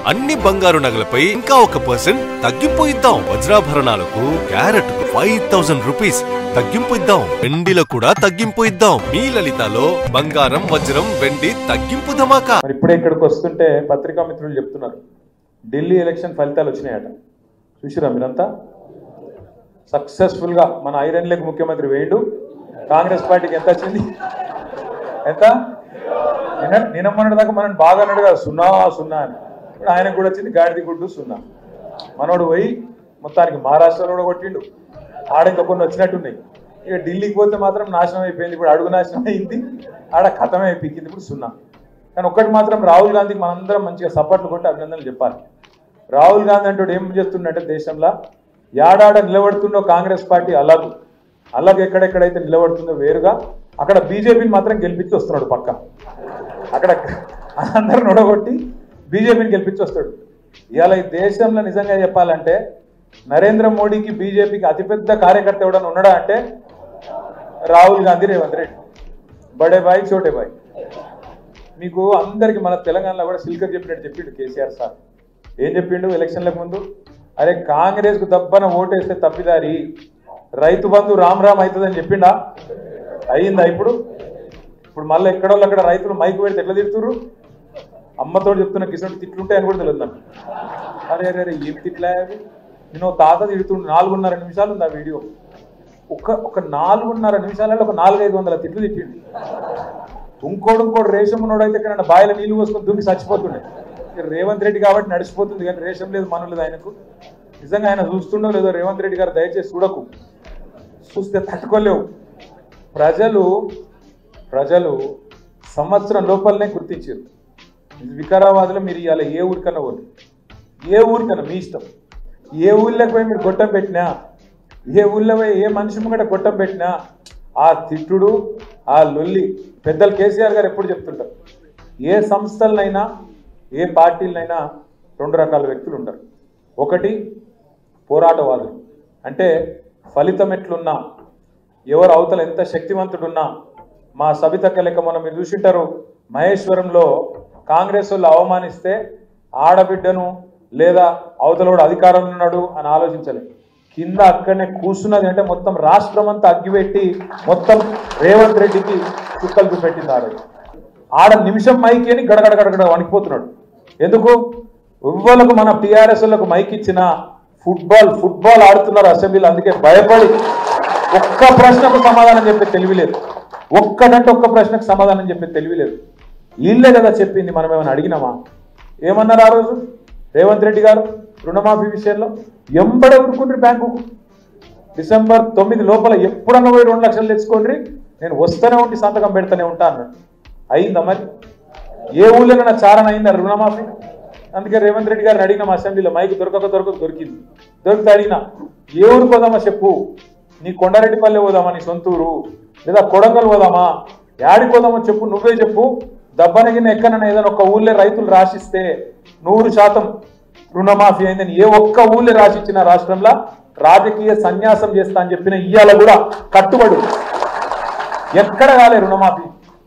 అన్ని బంగారు నగలపై ఇంకా 1% తగ్గింపు ఇద్దాం. వజ్రాభరణాలకు క్యారెట్కు 5000 రూపీస్ తగ్గింపు ఇద్దాం. వెండిలో కూడా తగ్గింపు ఇద్దాం. మీ లలితలో బంగారం, వజ్రం, వెండి తగ్గింపు ధమాకా. ఇప్పుడే ఇక్కడికి వస్తుంటే పత్రికా మిత్రులు చెప్తున్నారు ఢిల్లీ ఎలక్షన్ ఫలితాలు వచ్చినాయట. చూసిరా మీరంతా? సక్సెస్ఫుల్గా మన ఐరన్ లెగ్ ముఖ్యమంత్రి వేయండు. కాంగ్రెస్ పార్టీకి ఎంత వచ్చింది? ఎంత? నిన్నమ్మన్నటి దాకా మనం బాగా అన్నాడు కదా 0-0 అని. ఇప్పుడు ఆయనకు కూడా వచ్చింది గాడిది గుడ్డు 0. మనోడు పోయి మొత్తానికి మహారాష్ట్రలో కూడా కొట్టిండు. ఆడ ఇంకా కొన్ని వచ్చినట్టున్నాయి. ఇక ఢిల్లీకి పోతే మాత్రం నాశనం అయిపోయింది. ఇప్పుడు అడుగు నాశనం అయింది, ఆడ ఖతమే అయిపోయింది. ఇప్పుడు 0. కానీ ఒక్కటి మాత్రం రాహుల్ గాంధీకి మనందరం మంచిగా సపోర్ట్లు కొట్టి అభినందనలు చెప్పాలి. రాహుల్ గాంధీ అంటూ ఏం చేస్తుందంటే దేశంలో ఏడాడ నిలబడుతుందో కాంగ్రెస్ పార్టీ అలాగే ఎక్కడెక్కడైతే నిలబడుతుందో వేరుగా అక్కడ బీజేపీని మాత్రం గెలిపించి వస్తున్నాడు. పక్క అక్కడ అందరూ నొడగొట్టి బీజేపీని గెలిపించి వస్తాడు. ఇవాళ ఈ దేశంలో నిజంగా చెప్పాలంటే నరేంద్ర మోడీకి బీజేపీకి అతిపెద్ద కార్యకర్త ఎవడన్నా ఉన్నాడా అంటే రాహుల్ గాంధీ, రేవంత్ రెడ్డి. బడే బాయ్ చోటే బాయ్. మీకు అందరికి మన తెలంగాణలో కూడా సిల్కర్ చెప్పినట్టు చెప్పిండు కేసీఆర్ సార్. ఏం చెప్పిండు ఎలక్షన్లకు ముందు? అరే కాంగ్రెస్కు దబ్బన ఓటేస్తే తప్పిదారి, రైతు బంధు రామ్ అవుతుందని చెప్పిండా? అయిందా? ఇప్పుడు మళ్ళీ ఎక్కడోళ్ళు అక్కడ రైతులు మైకు పెడితే ఎట్లా తిడుతుర్రు? అమ్మతో చెప్తున్న కిషన్ తిట్లుంటాయని కూడా తెలియదు నాకు. అరే అరే అరే ఏం తిట్లా? నేను తాత తిడుతుండు. 4.5 నిమిషాలు ఉంది ఆ వీడియో. ఒక 4.5 నిమిషాలలో ఒక 400-500 తిట్లు తిట్టిండు. ఇంకోడు రేషం ఉన్నోడైతే ఇక్కడ బాయిల నీళ్లు పోసుకొని దుంకి చచ్చిపోతుండే. రేవంత్ రెడ్డి కాబట్టి నడిచిపోతుంది, కానీ రేషం లేదు, మనం లేదు ఆయనకు. నిజంగా ఆయన చూస్తుండో లేదో రేవంత్ రెడ్డి గారు దయచేసి చూడకు, చూస్తే తట్టుకోలేవు. ప్రజలు సంవత్సరం లోపలనే గుర్తించారు. వికారాబాద్లో మీరు ఇవాళ ఏ ఊరికన్నా పోండి, ఏ ఊరికన్నా మీ ఇష్టం. ఏ ఊళ్ళకి పోయి మీరు గొట్టం పెట్టినా, ఏ ఊళ్ళో పోయి ఏ మనిషి ముంగట గొట్టం పెట్టినా ఆ తిట్టుడు, ఆ లొల్లి. పెద్దలు కేసీఆర్ గారు ఎప్పుడు చెప్తుంటారు, ఏ సంస్థలనైనా ఏ పార్టీలనైనా 2 రకాల వ్యక్తులు ఉంటారు. ఒకటి పోరాటవాదులు, అంటే ఫలితం ఎట్లున్నా, ఎవరు అవతల ఎంత శక్తివంతుడున్నా, మా సబితక్క లెక్క మనం మీరు చూసింటారు మహేశ్వరంలో కాంగ్రెస్ వాళ్ళు అవమానిస్తే ఆడబిడ్డను లేదా అవతలోడు అధికారంలో ఉన్నాడు అని ఆలోచించలేదు. కింద అక్కడనే కూర్చున్నది అంటే మొత్తం రాష్ట్రం అంతా అగ్గిపెట్టి మొత్తం రేవంత్ రెడ్డికి చుక్కలు చూపెట్టింది. ఆడ నిమిషం మైకి అని గడగడ వణికిపోతున్నాడు. ఎందుకు? ఇవ్వలకు మన టీఆర్ఎస్ లకు మైక్ ఇచ్చిన ఫుట్బాల్ ఆడుతున్నారు అసెంబ్లీలో. అందుకే భయపడి ఒక్క ప్రశ్నకు సమాధానం చెప్పే తెలివి లేదు. ఒక్క ప్రశ్నకు సమాధానం చెప్పే తెలివి లేదు. వీళ్ళే కదా చెప్పింది, మనం ఏమైనా అడిగినామా? ఏమన్నారు ఆ రోజు రేవంత్ రెడ్డి గారు రుణమాఫీ విషయంలో? ఎంబడే ఊరుకుండ్రి బ్యాంకుకు. డిసెంబర్ 9 లోపల ఎప్పుడన్నా పోయి 2 లక్షలు తెచ్చుకోండి, నేను వస్తూనే ఉండి సంతకం పెడతానే ఉంటా అన్నాడు. అయిందా మరి? ఏ ఊళ్ళో చారణ అయిందా రుణమాఫీ? అందుకే రేవంత్ రెడ్డి గారిని అడిగినాం అసెంబ్లీలో, మైకు దొరికింది. దొరికితే అడిగినా, ఏ ఊరు పోదామా చెప్పు, నీ కొండారెడ్డిపల్లె పోదామా, నీ సొంతూరు, లేదా కొడంగల్ పోదామా, యాడికి పోదామో చెప్పు, నువ్వే చెప్పు. దబ్బనగిన ఎక్కడన్నా ఏదైనా ఒక ఊళ్ళో రైతులు రాసిస్తే 100% రుణమాఫీ అయిందని ఏ ఒక్క ఊళ్ళో రాసిచ్చిన రాష్ట్రంలో రాజకీయ సన్యాసం చేస్తా అని చెప్పిన ఇయ్యాల కూడా కట్టుబడి ఎక్కడ కాలే రుణమాఫీ.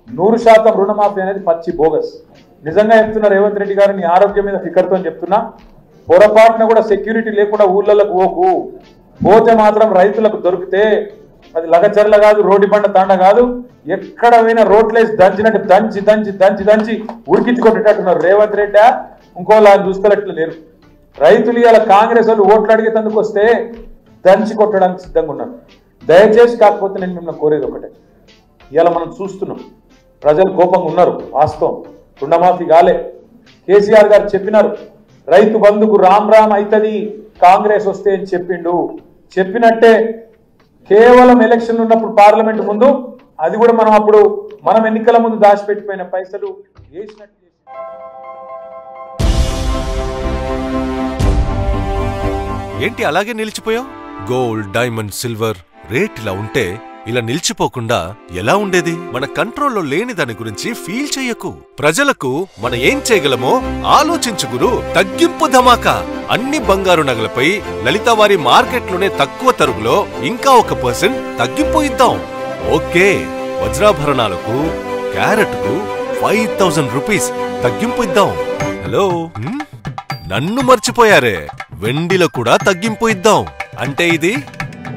100% రుణమాఫీ అనేది పచ్చి బోగస్. నిజంగా చెప్తున్నా రేవంత్ రెడ్డి గారు, నీ ఆరోగ్యం మీద ఫికర్తో చెప్తున్నా, పొరపాటున కూడా సెక్యూరిటీ లేకుండా ఊళ్ళకు పోతే మాత్రం రైతులకు దొరికితే అది లగచర్ల కాదు, రోడ్డు బండ తాండ కాదు, ఎక్కడ పోయినా రోడ్లేసి దంచినట్టు దంచి ఉడికించుకొట్టేటట్టున్నారు. రేవంత్ రెడ్డి ఇంకోలా చూసుకోలేట్లు లేరు. రైతులు ఇవాళ కాంగ్రెస్ వాళ్ళు ఓట్లు అడిగేందుకు వస్తే దంచి కొట్టడానికి సిద్ధంగా ఉన్నారు. దయచేసి కాకపోతే నేను మిమ్మల్ని కోరేది ఒకటే, ఇవాళ మనం చూస్తున్నాం ప్రజలు కోపంగా ఉన్నారు. వాస్తవం, రుణమాఫీ కాలే. కేసీఆర్ గారు చెప్పినారు రైతు బంధుకు రామ్ అవుతుంది కాంగ్రెస్ వస్తే అని చెప్పినట్టే కేవలం ఎలక్షన్ ఉన్నప్పుడు పార్లమెంట్ ముందు అది కూడా మనం ఎన్నికల ముందు దాచిపెట్టిపోయిన పైసలు వేసినట్టు. ఏంటి అలాగే నిలిచిపోయావు? గోల్డ్, డైమండ్, సిల్వర్ రేట్ ఇలా ఉంటే ఇలా నిలిచిపోకుండా ఎలా ఉండేది? మన కంట్రోల్లో లేని దాని గురించి ఫీల్ చెయ్యకు. ప్రజలకు మనం ఏం చేయగలమో ఆలోచించు గురు. తగ్గింపు ధమాకా. అన్ని బంగారు నగలపై లలిత వారి మార్కెట్లోనే తక్కువ తరుగులో ఇంకా 1% తగ్గింపు ఇద్దాం. ఓకే, వజ్రాభరణాలకు క్యారెట్కు 5000 రూపీస్ తగ్గింపు ఇద్దాం. హలో. నన్ను మర్చిపోయారే, వెండిలో కూడా తగ్గింపు ఇద్దాం. అంటే ఇది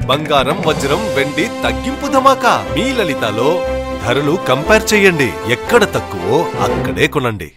బంగారం, వజ్రం, వెండి తగ్గింపు ధమాకా. మీ లలితాలో ధరలు కంపేర్ చెయ్యండి. ఎక్కడ తక్కువో అక్కడే కొనండి.